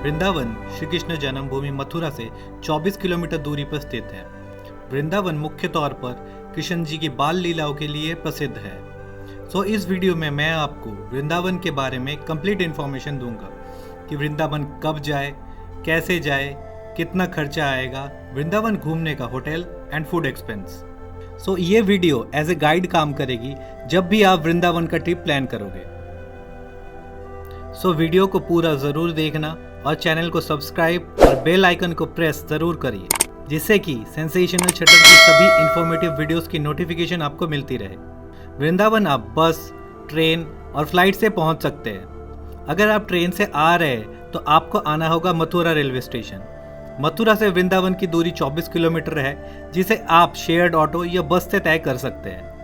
वृंदावन श्री कृष्ण जन्मभूमि मथुरा से 24 किलोमीटर दूरी पर स्थित है। वृंदावन मुख्य तौर पर कृष्ण जी की बाल लीलाओं के लिए प्रसिद्ध है। इस वीडियो में मैं आपको वृंदावन के बारे में कंप्लीट इन्फॉर्मेशन दूंगा कि वृंदावन कब जाए, कैसे जाए, कितना खर्चा आएगा, वृंदावन घूमने का होटल एंड फूड एक्सपेंस। ये वीडियो एज ए गाइड काम करेगी जब भी आप वृंदावन का ट्रिप प्लान करोगे। वीडियो को पूरा ज़रूर देखना और चैनल को सब्सक्राइब और बेल आइकन को प्रेस ज़रूर करिए, जिससे कि सेंसेशनल शटर की सभी इंफॉर्मेटिव वीडियोस की नोटिफिकेशन आपको मिलती रहे। वृंदावन आप बस, ट्रेन और फ्लाइट से पहुंच सकते हैं। अगर आप ट्रेन से आ रहे हैं तो आपको आना होगा मथुरा रेलवे स्टेशन। मथुरा से वृंदावन की दूरी 24 किलोमीटर है, जिसे आप शेयर्ड ऑटो या बस से तय कर सकते हैं।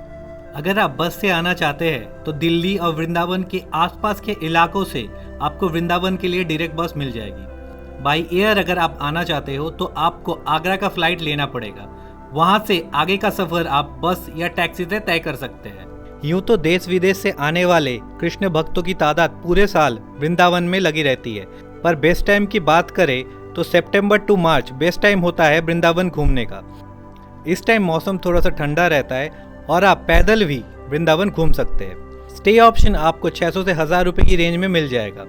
अगर आप बस से आना चाहते हैं तो दिल्ली और वृंदावन के आसपास के इलाकों से आपको वृंदावन के लिए डायरेक्ट बस मिल जाएगी। बाई एयर अगर आप आना चाहते हो तो आपको आगरा का फ्लाइट लेना पड़ेगा। वहां से आगे का सफर आप बस या टैक्सी से तय कर सकते हैं। यूं तो देश विदेश से आने वाले कृष्ण भक्तों की तादाद पूरे साल वृंदावन में लगी रहती है, पर बेस्ट टाइम की बात करें तो सितंबर टू मार्च बेस्ट टाइम होता है वृंदावन घूमने का। इस टाइम मौसम थोड़ा सा ठंडा रहता है और आप पैदल भी वृंदावन घूम सकते हैं। स्टे ऑप्शन आपको 600 से 1000 रुपए की रेंज में मिल जाएगा।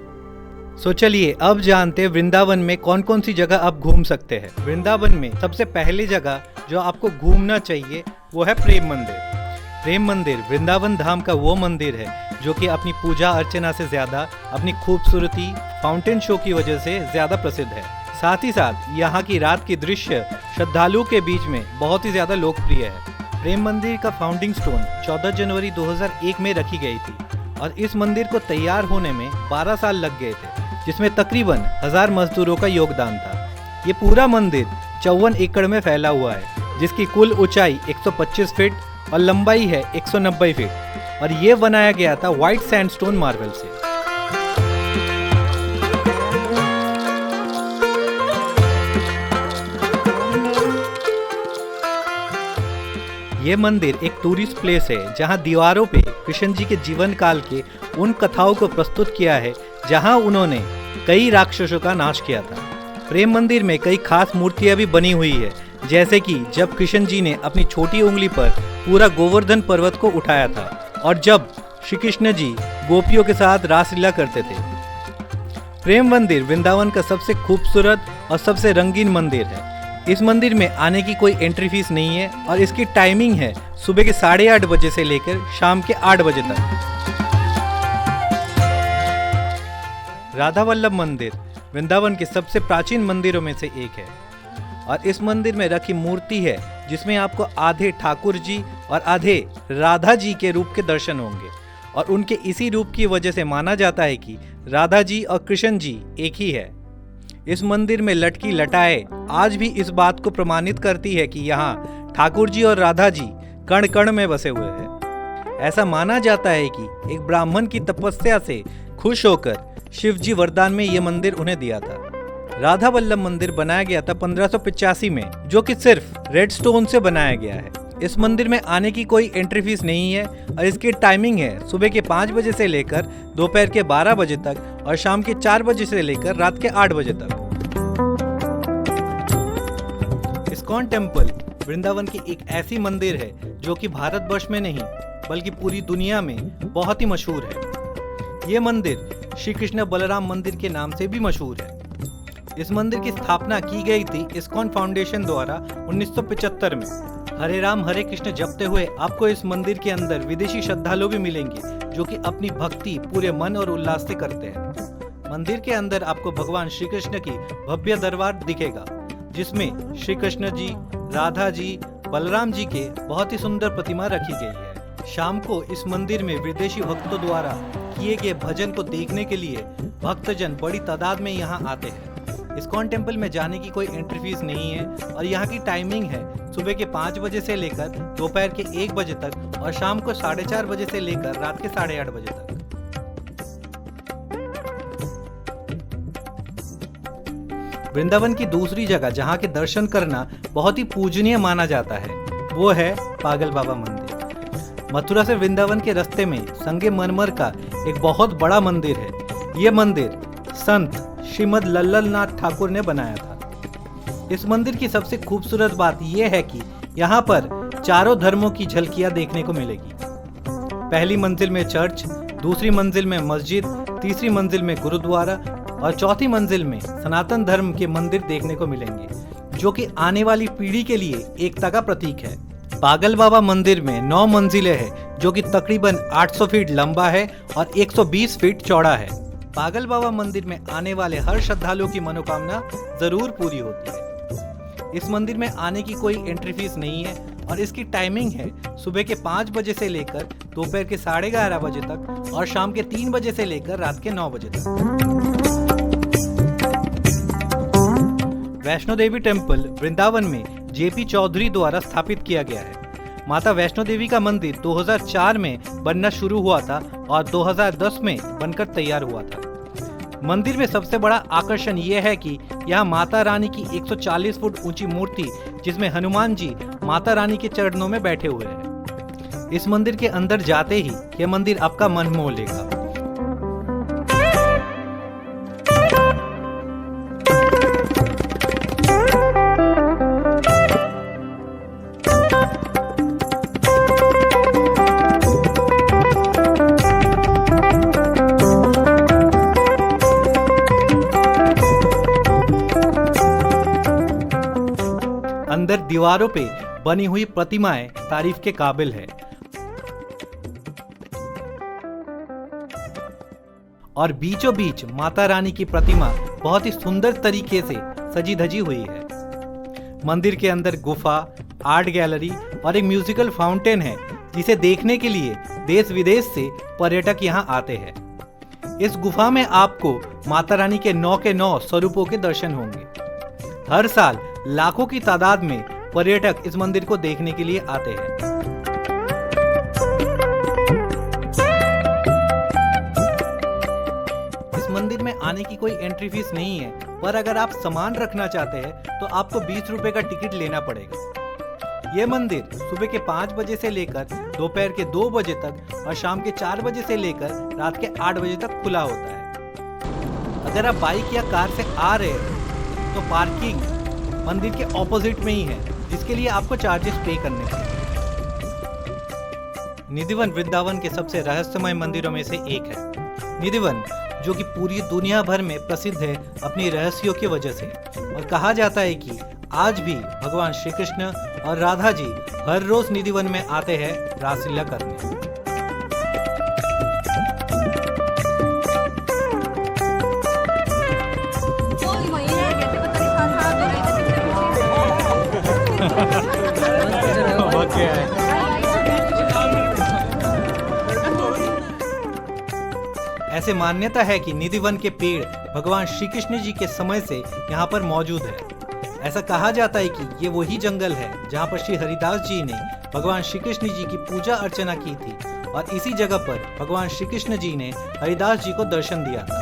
चलिए अब जानते हैं वृंदावन में कौन कौन सी जगह आप घूम सकते हैं। वृंदावन में सबसे पहली जगह जो आपको घूमना चाहिए वो है प्रेम मंदिर। प्रेम मंदिर वृंदावन धाम का वो मंदिर है जो कि अपनी पूजा अर्चना से ज्यादा अपनी खूबसूरती, फाउंटेन शो की वजह से ज्यादा प्रसिद्ध है। साथ ही साथ यहाँ की रात की दृश्य श्रद्धालुओं के बीच में बहुत ही ज्यादा लोकप्रिय है। प्रेम मंदिर का फाउंडिंग स्टोन 14 जनवरी 2001 में रखी गई थी और इस मंदिर को तैयार होने में 12 साल लग गए थे, जिसमें तकरीबन 1000 मजदूरों का योगदान था। ये पूरा मंदिर 54 एकड़ में फैला हुआ है, जिसकी कुल ऊंचाई 125 फीट और लंबाई है 190 फीट, और ये बनाया गया था व्हाइट सैंडस्टोन मार्बल से। ये मंदिर एक टूरिस्ट प्लेस है जहां दीवारों पे कृष्ण जी के जीवन काल के उन कथाओं को प्रस्तुत किया है जहां उन्होंने कई राक्षसों का नाश किया था। प्रेम मंदिर में कई खास मूर्तियां भी बनी हुई है, जैसे कि जब कृष्ण जी ने अपनी छोटी उंगली पर पूरा गोवर्धन पर्वत को उठाया था और जब श्री कृष्ण जी गोपियों के साथ रासलीला करते थे। प्रेम मंदिर वृंदावन का सबसे खूबसूरत और सबसे रंगीन मंदिर है। इस मंदिर में आने की कोई एंट्री फीस नहीं है और इसकी टाइमिंग है सुबह के 8:30 बजे से लेकर शाम के 8 बजे तक। राधा वल्लभ मंदिर वृंदावन के सबसे प्राचीन मंदिरों में से एक है और इस मंदिर में रखी मूर्ति है जिसमें आपको आधे ठाकुर जी और आधे राधा जी के रूप के दर्शन होंगे, और उनके इसी रूप की वजह से माना जाता है कि राधा जी और कृष्ण जी एक ही है। इस मंदिर में लटकी लटाएं आज भी इस बात को प्रमाणित करती है कि यहाँ ठाकुर जी और राधा जी कण कण में बसे हुए हैं। ऐसा माना जाता है कि एक ब्राह्मण की तपस्या से खुश होकर शिव जी वरदान में ये मंदिर उन्हें दिया था। राधा वल्लभ मंदिर बनाया गया था 1585 में, जो कि सिर्फ रेड स्टोन से बनाया गया है। इस मंदिर में आने की कोई एंट्री फीस नहीं है और इसकी टाइमिंग है सुबह के 5 बजे से लेकर दोपहर के 12 बजे तक और शाम के 4 बजे से लेकर रात के 8 बजे तक। इस्कॉन टेम्पल वृंदावन की एक ऐसी मंदिर है जो कि भारतवर्ष में नहीं बल्कि पूरी दुनिया में बहुत ही मशहूर है। ये मंदिर श्री कृष्ण बलराम मंदिर के नाम से भी मशहूर है। इस मंदिर की स्थापना की गई थी इस्कॉन फाउंडेशन द्वारा 1975 में। हरे राम हरे कृष्ण जपते हुए आपको इस मंदिर के अंदर विदेशी श्रद्धालु भी मिलेंगे जो कि अपनी भक्ति पूरे मन और उल्लास से करते हैं। मंदिर के अंदर आपको भगवान श्री कृष्ण की भव्य दरबार दिखेगा, जिसमें श्री कृष्ण जी, राधा जी, बलराम जी के बहुत ही सुंदर प्रतिमा रखी गई है। शाम को इस मंदिर में विदेशी भक्तों द्वारा किए गए भजन को देखने के लिए भक्तजन बड़ी तादाद में यहाँ आते हैं। इस्कॉन टेम्पल में जाने की कोई एंट्री फीस नहीं है और यहाँ की टाइमिंग है सुबह के 5 बजे से लेकर दोपहर के 1 बजे तक और शाम को 4:30 बजे से लेकर रात के 8:30 बजे तक। वृंदावन की दूसरी जगह जहाँ के दर्शन करना बहुत ही पूजनीय माना जाता है वो है पागल बाबा मंदिर। मथुरा से वृंदावन के रास्ते में संगमरमर का एक बहुत बड़ा मंदिर है। ये मंदिर संत श्रीमद लल्लल नाथ ठाकुर ने बनाया था। इस मंदिर की सबसे खूबसूरत बात यह है कि यहाँ पर चारों धर्मों की झलकियां देखने को मिलेगी। पहली मंजिल में चर्च, दूसरी मंजिल में मस्जिद, तीसरी मंजिल में गुरुद्वारा और चौथी मंजिल में सनातन धर्म के मंदिर देखने को मिलेंगे, जो कि आने वाली पीढ़ी के लिए एकता का प्रतीक है। पागल बाबा मंदिर में 9 मंजिलें हैं, जो कि तकरीबन 800 फीट लंबा है और 120 फीट चौड़ा है। पागल बाबा मंदिर में आने वाले हर श्रद्धालुओं की मनोकामना जरूर पूरी होती है। इस मंदिर में आने की कोई एंट्री फीस नहीं है और इसकी टाइमिंग है सुबह के 5 बजे से लेकर दोपहर के 11:30 बजे तक और शाम के 3 बजे से लेकर रात के 9 बजे तक। वैष्णो देवी टेम्पल वृंदावन में जेपी चौधरी द्वारा स्थापित किया गया है। माता वैष्णो देवी का मंदिर 2004 में बनना शुरू हुआ था और 2010 में बनकर तैयार हुआ था। मंदिर में सबसे बड़ा आकर्षण यह है कि यहाँ माता रानी की 140 फुट ऊंची मूर्ति, जिसमें हनुमान जी माता रानी के चरणों में बैठे हुए हैं। इस मंदिर के अंदर जाते ही यह मंदिर आपका मन मोह लेगा। अंदर दीवारों पे बनी हुई प्रतिमाएं तारीफ के काबिल है और बीचों बीच माता रानी की प्रतिमा बहुत ही सुंदर तरीके से सजी धजी हुई है। मंदिर के अंदर गुफा, आर्ट गैलरी और एक म्यूजिकल फाउंटेन है, जिसे देखने के लिए देश विदेश से पर्यटक यहाँ आते हैं। इस गुफा में आपको माता रानी के 9 स्वरूपों के दर्शन होंगे। हर साल लाखों की तादाद में पर्यटक इस मंदिर को देखने के लिए आते हैं। इस मंदिर में आने की कोई एंट्री फीस नहीं है, पर अगर आप सामान रखना चाहते हैं तो आपको 20 रुपए का टिकट लेना पड़ेगा। यह मंदिर सुबह के 5 बजे से लेकर दोपहर के 2 बजे तक और शाम के 4 बजे से लेकर रात के 8 बजे तक खुला होता है। अगर आप बाइक या कार से आ रहे हैं तो पार्किंग मंदिर के ऑपोजिट में ही है, जिसके लिए आपको चार्जेस पे करने पड़ेंगे। निधिवन वृंदावन के सबसे रहस्यमय मंदिरों में से एक है। निधिवन, जो कि पूरी दुनिया भर में प्रसिद्ध है अपनी रहस्यों की वजह से, और कहा जाता है कि आज भी भगवान श्री कृष्ण और राधा जी हर रोज निधिवन में आते हैं रासलीला करने। ऐसे मान्यता है कि निधिवन के पेड़ भगवान श्री कृष्ण जी के समय से यहाँ पर मौजूद है। ऐसा कहा जाता है कि ये वही जंगल है जहाँ पर श्री हरिदास जी ने भगवान श्री कृष्ण जी की पूजा अर्चना की थी और इसी जगह पर भगवान श्री कृष्ण जी ने हरिदास जी को दर्शन दिया था।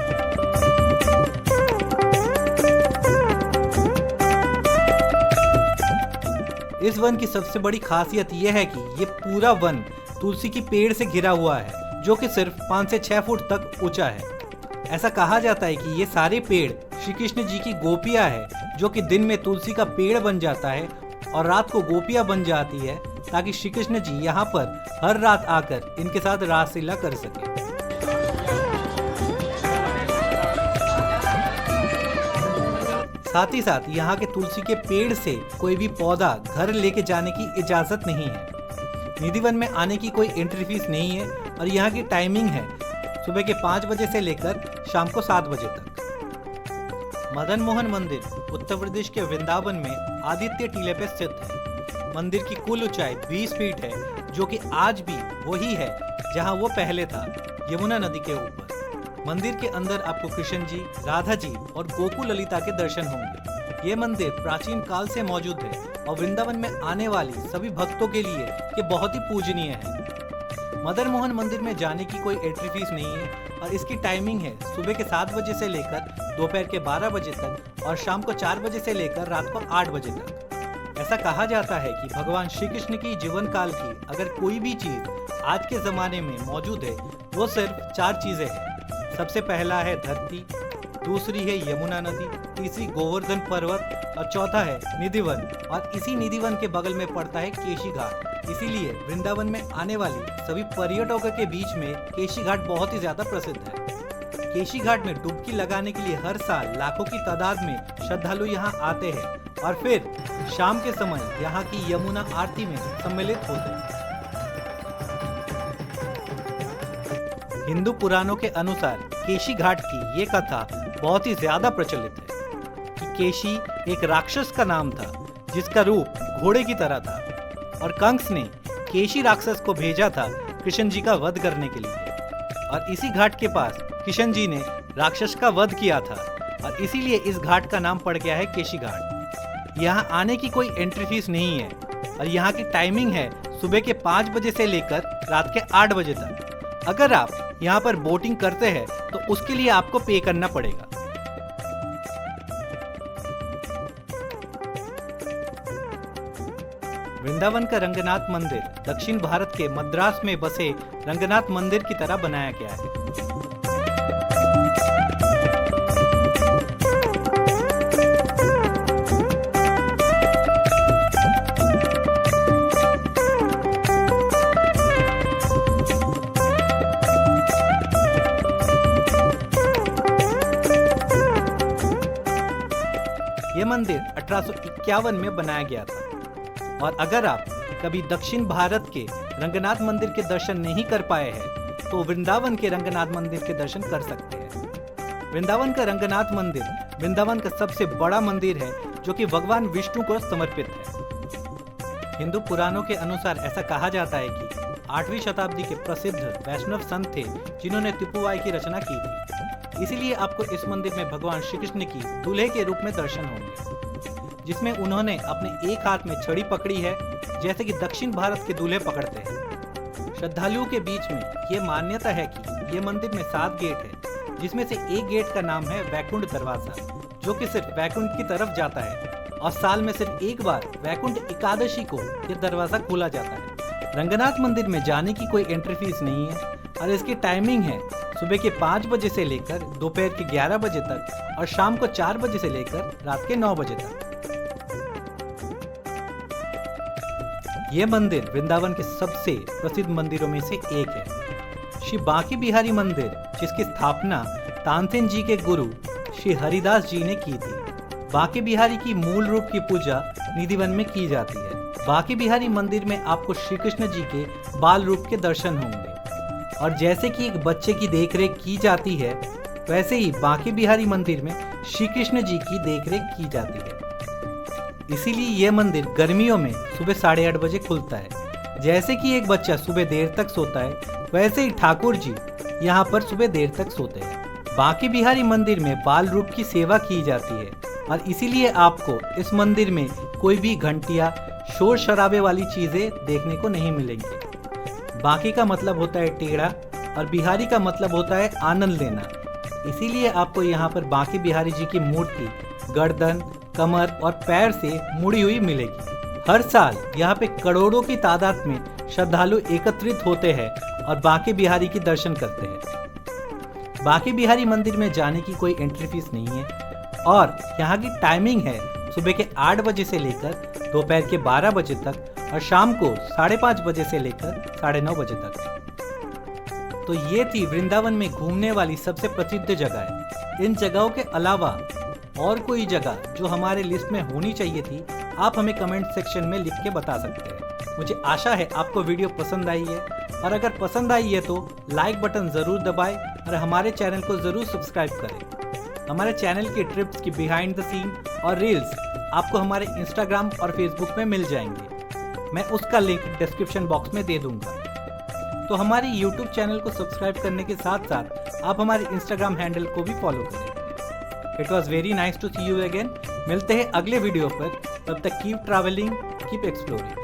इस वन की सबसे बड़ी खासियत यह है कि ये पूरा वन तुलसी की पेड़ से घिरा हुआ है, जो कि सिर्फ 5 से 6 फुट तक ऊंचा है। ऐसा कहा जाता है कि ये सारे पेड़ श्री कृष्ण जी की गोपियां है, जो कि दिन में तुलसी का पेड़ बन जाता है और रात को गोपियां बन जाती है, ताकि श्री कृष्ण जी यहाँ पर हर रात आकर इनके साथ रासलीला कर सके। साथ ही साथ यहाँ के तुलसी के पेड़ से कोई भी पौधा घर लेके जाने की इजाजत नहीं है। निधिवन में आने की कोई एंट्री फीस नहीं है और यहाँ की टाइमिंग है सुबह के 5 बजे से लेकर शाम को 7 बजे तक। मदन मोहन मंदिर उत्तर प्रदेश के वृंदावन में आदित्य टीले पे स्थित है। मंदिर की कुल ऊंचाई 20 फीट है, जो कि आज भी वही है जहां वो पहले था, यमुना नदी के ऊपर। मंदिर के अंदर आपको कृष्ण जी, राधा जी और गोकुल ललिता के दर्शन होंगे। ये मंदिर प्राचीन काल से मौजूद है और वृंदावन में आने वाली सभी भक्तों के लिए ये बहुत ही पूजनीय है। मदन मोहन मंदिर में जाने की कोई एंट्री फीस नहीं है और इसकी टाइमिंग है सुबह के 7 बजे से लेकर दोपहर के 12 बजे तक और शाम को 4 बजे से लेकर रात को 8 बजे तक। ऐसा कहा जाता है कि भगवान श्री कृष्ण की जीवन काल की अगर कोई भी चीज आज के जमाने में मौजूद है, वो सिर्फ 4 चीजें हैं। सबसे पहला है धरती, दूसरी है यमुना नदी, तीसरी गोवर्धन पर्वत और चौथा है निधिवन। और इसी निधिवन के बगल में पड़ता है केशी घाट। इसीलिए वृंदावन में आने वाली सभी पर्यटकों के बीच में केशी घाट बहुत ही ज्यादा प्रसिद्ध है। केशी घाट में डुबकी लगाने के लिए हर साल लाखों की तादाद में श्रद्धालु यहाँ आते हैं और फिर शाम के समय यहाँ की यमुना आरती में सम्मिलित होते हैं। हिंदू पुराणों के अनुसार केशी घाट की ये कथा बहुत ही ज्यादा प्रचलित है कि केशी एक राक्षस का नाम था जिसका रूप घोड़े की तरह था और कंस ने केशी राक्षस को भेजा था कृष्ण जी का वध करने के लिए। और इसी घाट के पास कृष्ण जी ने राक्षस का वध किया था और इसीलिए इस घाट का नाम पड़ गया है केशी घाट। यहाँ आने की कोई एंट्री फीस नहीं है और यहाँ की टाइमिंग है सुबह के 5 बजे से लेकर रात के 8 बजे तक। अगर आप यहाँ पर बोटिंग करते हैं तो उसके लिए आपको पे करना पड़ेगा। वृंदावन का रंगनाथ मंदिर दक्षिण भारत के मद्रास में बसे रंगनाथ मंदिर की तरह बनाया गया है। यह मंदिर 1851 में बनाया गया था। और अगर आप कभी दक्षिण भारत के रंगनाथ मंदिर के दर्शन नहीं कर पाए हैं तो वृंदावन के रंगनाथ मंदिर के दर्शन कर सकते हैं। वृंदावन का रंगनाथ मंदिर वृंदावन का सबसे बड़ा मंदिर है जो कि भगवान विष्णु को समर्पित है। हिंदू पुराणों के अनुसार ऐसा कहा जाता है कि 8वीं शताब्दी के प्रसिद्ध वैष्णव संत थे जिन्होंने तिपुवाई की रचना की थी। इसीलिए आपको इस मंदिर में भगवान श्री कृष्ण की दूल्हे के रूप में दर्शन होंगे, जिसमें उन्होंने अपने एक हाथ में छड़ी पकड़ी है जैसे कि दक्षिण भारत के दूल्हे पकड़ते हैं। श्रद्धालुओं के बीच में ये मान्यता है कि ये मंदिर में 7 गेट है, जिसमें से एक गेट का नाम है वैकुंठ दरवाजा, जो कि सिर्फ वैकुंठ की तरफ जाता है और साल में सिर्फ एक बार वैकुंठ एकादशी को यह दरवाजा खोला जाता है। रंगनाथ मंदिर में जाने की कोई एंट्री फीस नहीं है और इसकी टाइमिंग है सुबह के 5 बजे से लेकर दोपहर के 11 बजे तक और शाम को 4 बजे से लेकर रात के 9 बजे तक। यह मंदिर वृंदावन के सबसे प्रसिद्ध मंदिरों में से एक है। श्री बांके बिहारी मंदिर, जिसकी स्थापना तानसेन जी के गुरु श्री हरिदास जी ने की थी। बांके बिहारी की मूल रूप की पूजा निधिवन में की जाती है। बांके बिहारी मंदिर में आपको श्री कृष्ण जी के बाल रूप के दर्शन होंगे और जैसे कि एक बच्चे की देखरेख की जाती है वैसे ही बांके बिहारी मंदिर में श्री कृष्ण जी की देखरेख की जाती है। इसीलिए यह मंदिर गर्मियों में सुबह 8:30 बजे खुलता है। जैसे कि एक बच्चा सुबह देर तक सोता है वैसे ही ठाकुर जी यहाँ पर सुबह देर तक सोते हैं। बांके बिहारी मंदिर में बाल रूप की सेवा की जाती है और इसीलिए आपको इस मंदिर में कोई भी घंटिया शोर शराबे वाली चीजें देखने को नहीं मिलेंगी। बांके का मतलब होता है टेढ़ा और बिहारी का मतलब होता है आनंद लेना। इसीलिए आपको यहाँ पर बांके बिहारी जी की मूर्ति गर्दन, कमर और पैर से मुड़ी हुई मिलेगी। हर साल यहाँ पे करोड़ों की तादाद में श्रद्धालु एकत्रित होते हैं और बांके बिहारी की दर्शन करते हैं। बांके बिहारी मंदिर में जाने की कोई एंट्री फीस नहीं है और यहाँ की टाइमिंग है सुबह के 8 बजे से लेकर दोपहर के 12 बजे तक और शाम को 5:30 बजे से लेकर 9:30 बजे तक। तो ये थी वृंदावन में घूमने वाली सबसे प्रसिद्ध जगह। इन जगहों के अलावा और कोई जगह जो हमारे लिस्ट में होनी चाहिए थी आप हमें कमेंट सेक्शन में लिख के बता सकते हैं। मुझे आशा है आपको वीडियो पसंद आई है और अगर पसंद आई है तो लाइक बटन ज़रूर दबाएं और हमारे चैनल को ज़रूर सब्सक्राइब करें। हमारे चैनल की ट्रिप्स की बिहाइंड द सीन और रील्स आपको हमारे इंस्टाग्राम और फेसबुक में मिल जाएंगे। मैं उसका लिंक डिस्क्रिप्शन बॉक्स में दे दूंगा। तो हमारे यूट्यूब चैनल को सब्सक्राइब करने के साथ साथ आप हमारे इंस्टाग्राम हैंडल को भी फॉलो करें। It was very nice to see you again. मिलते हैं अगले वीडियो पर, तब तक कीप ट्रैवलिंग, कीप एक्सप्लोरिंग।